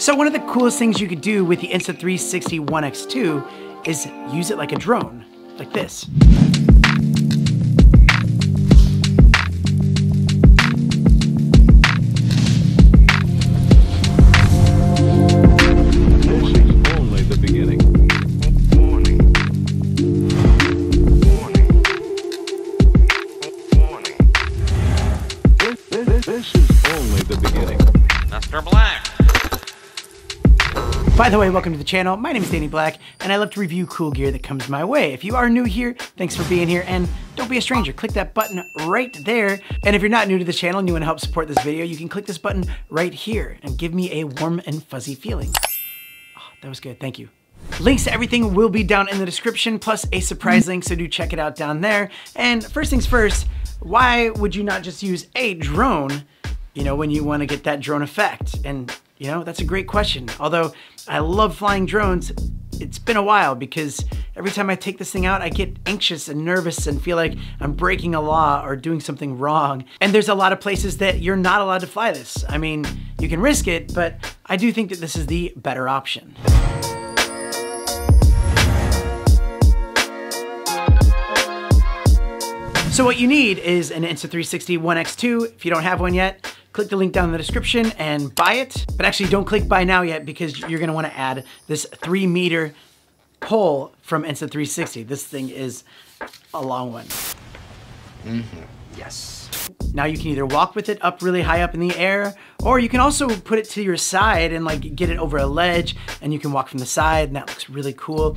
So one of the coolest things you could do with the Insta360 One X2 is use it like a drone, like this. By the way, welcome to the channel. My name is Danny Black, and I love to review cool gear that comes my way. If you are new here, thanks for being here, and don't be a stranger. Click that button right there. And if you're not new to the channel and you want to help support this video, you can click this button right here and give me a warm and fuzzy feeling. Oh, that was good, thank you. Links to everything will be down in the description, plus a surprise link, so do check it out down there. And first things first, why would you not just use a drone, you know, when you want to get that drone effect? And you know, that's a great question. Although I love flying drones, it's been a while because every time I take this thing out, I get anxious and nervous and feel like I'm breaking a law or doing something wrong. And there's a lot of places that you're not allowed to fly this. I mean, you can risk it, but I do think that this is the better option. So what you need is an Insta360 One X2. If you don't have one yet, click the link down in the description and buy it. But actually don't click buy now yet because you're gonna wanna add this 3-meter pole from Insta360. This thing is a long one. Yes. Now you can either walk with it up really high up in the air, or you can also put it to your side and like get it over a ledge and you can walk from the side and that looks really cool.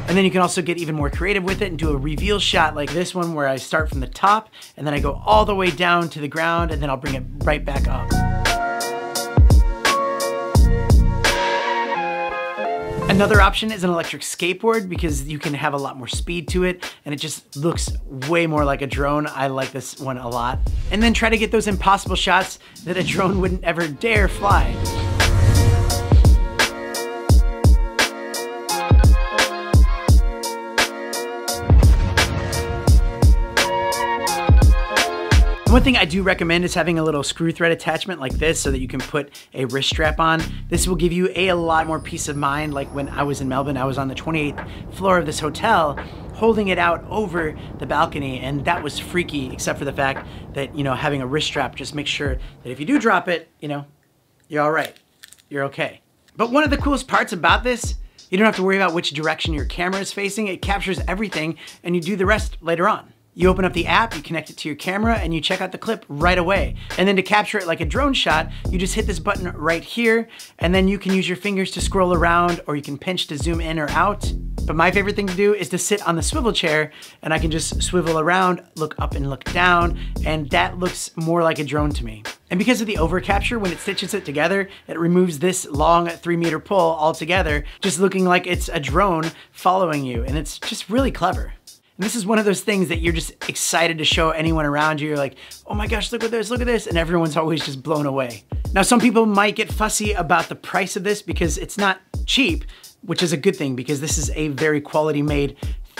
And then you can also get even more creative with it and do a reveal shot like this one where I start from the top and then I go all the way down to the ground and then I'll bring it right back up. Another option is an electric skateboard because you can have a lot more speed to it and it just looks way more like a drone. I like this one a lot. And then try to get those impossible shots that a drone wouldn't ever dare fly. One thing I do recommend is having a little screw thread attachment like this so that you can put a wrist strap on. This will give you a lot more peace of mind. Like when I was in Melbourne, I was on the 28th floor of this hotel holding it out over the balcony, and that was freaky, except for the fact that, you know, having a wrist strap just makes sure that if you do drop it, you know, you're all right, you're okay. But one of the coolest parts about this, you don't have to worry about which direction your camera is facing. It captures everything and you do the rest later on. You open up the app, you connect it to your camera, and you check out the clip right away. And then to capture it like a drone shot, you just hit this button right here, and then you can use your fingers to scroll around, or you can pinch to zoom in or out. But my favorite thing to do is to sit on the swivel chair, and I can just swivel around, look up and look down, and that looks more like a drone to me. And because of the over capture, when it stitches it together, it removes this long 3-meter pole altogether, just looking like it's a drone following you, and it's just really clever. And this is one of those things that you're just excited to show anyone around you. You're like, oh my gosh, look at this, and everyone's always just blown away. Now, some people might get fussy about the price of this because it's not cheap, which is a good thing because this is a very quality made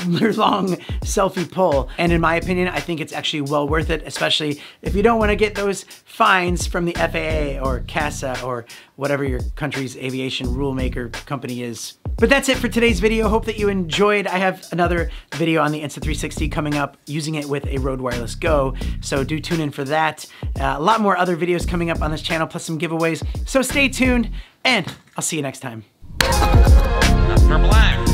long selfie pole. And in my opinion, I think it's actually well worth it, especially if you don't want to get those fines from the FAA or CASA or whatever your country's aviation rule maker company is. But that's it for today's video. Hope that you enjoyed. I have another video on the Insta360 coming up using it with a Rode Wireless Go, so do tune in for that. A lot more other videos coming up on this channel, plus some giveaways. So stay tuned, and I'll see you next time. Mr. Black.